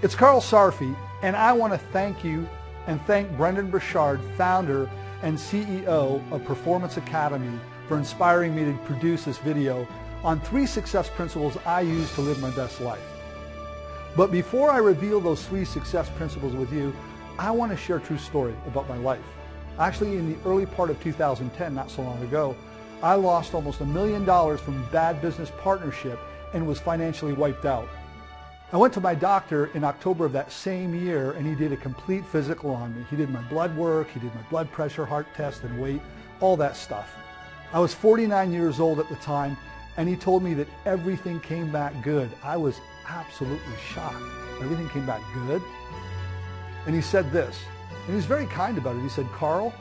It's Carl Sarfi, and I want to thank you and thank Brendan Burchard, founder and CEO of Performance Academy, for inspiring me to produce this video on 3 success principles I use to live my best life. But before I reveal those 3 success principles with you, I want to share a true story about my life. Actually, in the early part of 2010, not so long ago, I lost almost $1 million from bad business partnership and was financially wiped out. I went to my doctor in October of that same year, and he did a complete physical on me. He did my blood work, he did my blood pressure, heart test, and weight, all that stuff. I was 49 years old at the time, and he told me that everything came back good. I was absolutely shocked. Everything came back good. And he said this, and he was very kind about it. He said, "Carl,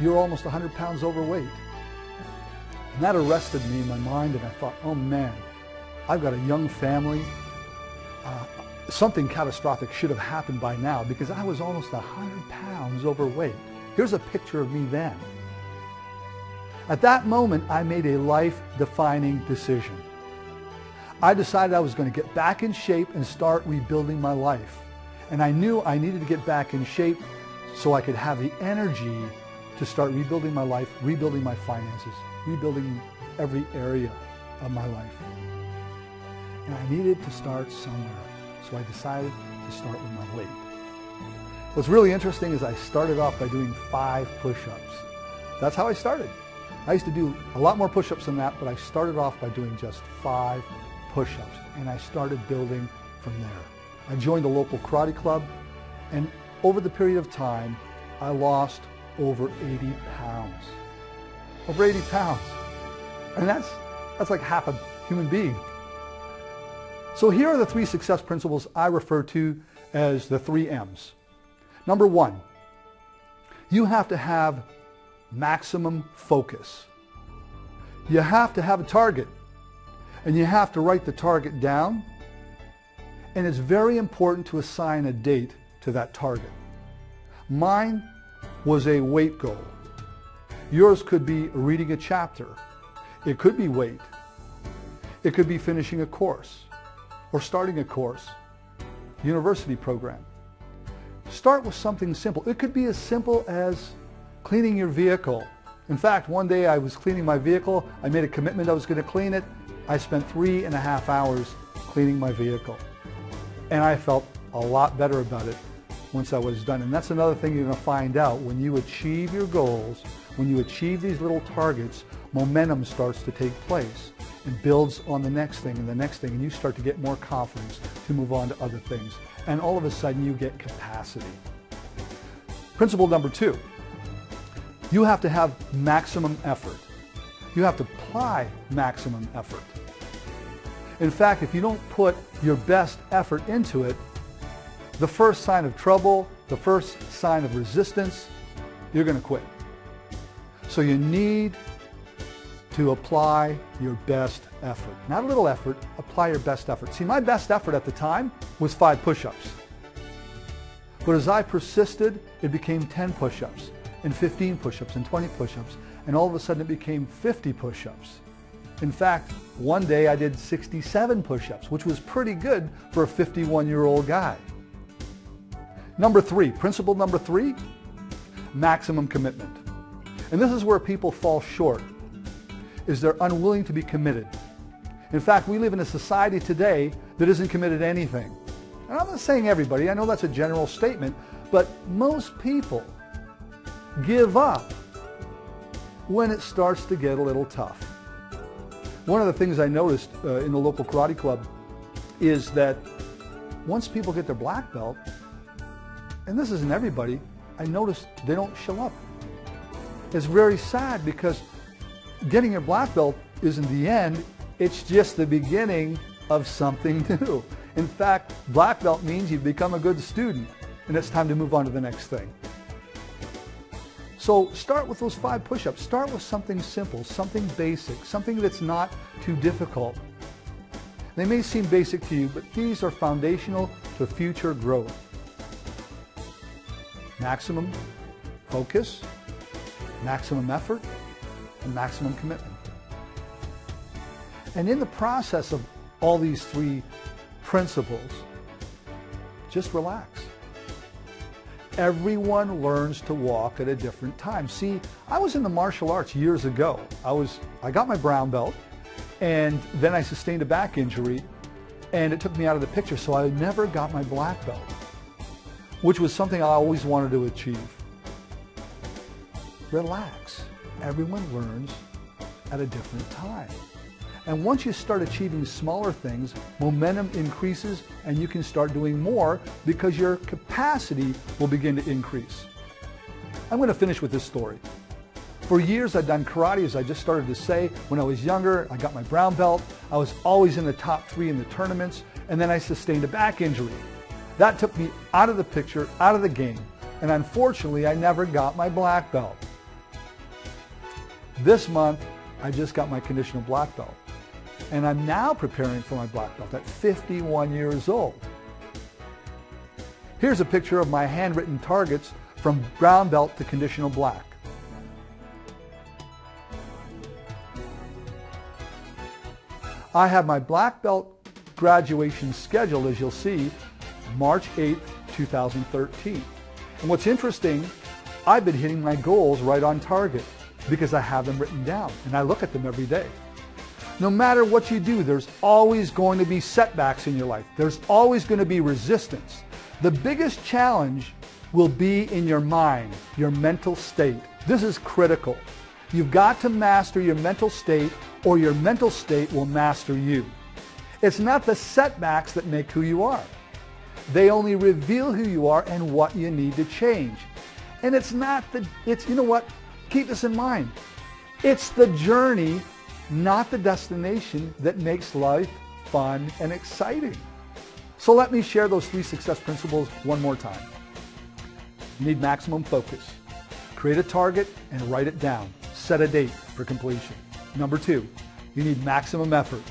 you're almost 100 pounds overweight." And that arrested me in my mind, and I thought, oh man, I've got a young family. Something catastrophic should have happened by now, because I was almost 100 pounds overweight. Here's a picture of me then. At that moment, I made a life-defining decision. I decided I was going to get back in shape and start rebuilding my life. And I knew I needed to get back in shape so I could have the energy to start rebuilding my life, rebuilding my finances, rebuilding every area of my life. And I needed to start somewhere. So I decided to start with my weight. What's really interesting is I started off by doing 5 push-ups. That's how I started. I used to do a lot more push-ups than that, but I started off by doing just 5 push-ups, and I started building from there. I joined a local karate club, and over the period of time, I lost over 80 pounds. Over 80 pounds. And that's like half a human being. So here are the 3 success principles I refer to as the 3 M's. Number 1, you have to have maximum focus. You have to have a target, and you have to write the target down, and it's very important to assign a date to that target. Mine was a weight goal. Yours could be reading a chapter. It could be weight. It could be finishing a course or starting a course, university program. Start with something simple. It could be as simple as cleaning your vehicle. In fact, one day I was cleaning my vehicle. I made a commitment I was going to clean it. I spent 3.5 hours cleaning my vehicle. And I felt a lot better about it once I was done. And that's another thing you're going to find out. When you achieve your goals, when you achieve these little targets, momentum starts to take place and builds on the next thing and the next thing, and you start to get more confidence to move on to other things. And all of a sudden you get capacity. Principle number 2, you have to have maximum effort. You have to apply maximum effort. In fact, if you don't put your best effort into it, the first sign of trouble, the first sign of resistance, you're going to quit. So you need to apply your best effort. Not a little effort, apply your best effort. See, my best effort at the time was 5 push-ups. But as I persisted, it became 10 push-ups, and 15 push-ups, and 20 push-ups, and all of a sudden it became 50 push-ups. In fact, one day I did 67 push-ups, which was pretty good for a 51-year-old guy. Number 3, principle number 3, maximum commitment. And this is where people fall short, is they're unwilling to be committed. In fact, we live in a society today that isn't committed to anything. And I'm not saying everybody, I know that's a general statement, but most people give up when it starts to get a little tough. One of the things I noticed in the local karate club is that once people get their black belt, and this isn't everybody, I noticed they don't show up. It's very sad, because getting your black belt isn't the end, it's just the beginning of something new. In fact, black belt means you've become a good student, and it's time to move on to the next thing. So start with those 5 push-ups. Start with something simple, something basic, something that's not too difficult. They may seem basic to you, but these are foundational to future growth. Maximum focus, maximum effort, and maximum commitment. And in the process of all these 3 principles, Just relax. Everyone learns to walk at a different time. See, I was in the martial arts years ago. I got my brown belt, and then I sustained a back injury, and it took me out of the picture, so I never got my black belt, which was something I always wanted to achieve. Relax. Everyone learns at a different time. And once you start achieving smaller things, momentum increases and you can start doing more because your capacity will begin to increase. I'm going to finish with this story. For years I'd done karate, as I just started to say. When I was younger, I got my brown belt. I was always in the top 3 in the tournaments, and then I sustained a back injury. That took me out of the picture, out of the game, and unfortunately I never got my black belt. This month, I just got my conditional black belt. And I'm now preparing for my black belt at 51 years old. Here's a picture of my handwritten targets from brown belt to conditional black. I have my black belt graduation scheduled, as you'll see, March 8th, 2013. And what's interesting, I've been hitting my goals right on target because I have them written down and I look at them every day. No matter what you do, there's always going to be setbacks in your life. There's always going to be resistance. The biggest challenge will be in your mind, your mental state. This is critical. You've got to master your mental state, or your mental state will master you. It's not the setbacks that make who you are. They only reveal who you are and what you need to change. And it's you know what? Keep this in mind. It's the journey, not the destination, that makes life fun and exciting. So let me share those 3 success principles one more time. You need maximum focus. Create a target and write it down. Set a date for completion. Number 2, you need maximum effort.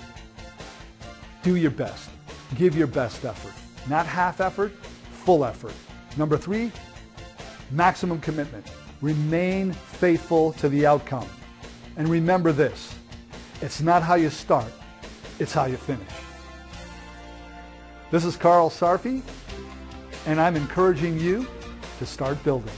Do your best. Give your best effort. Not half effort, full effort. Number 3, maximum commitment. Remain faithful to the outcome. And remember this, it's not how you start, it's how you finish. This is Sarfi, and I'm encouraging you to start building.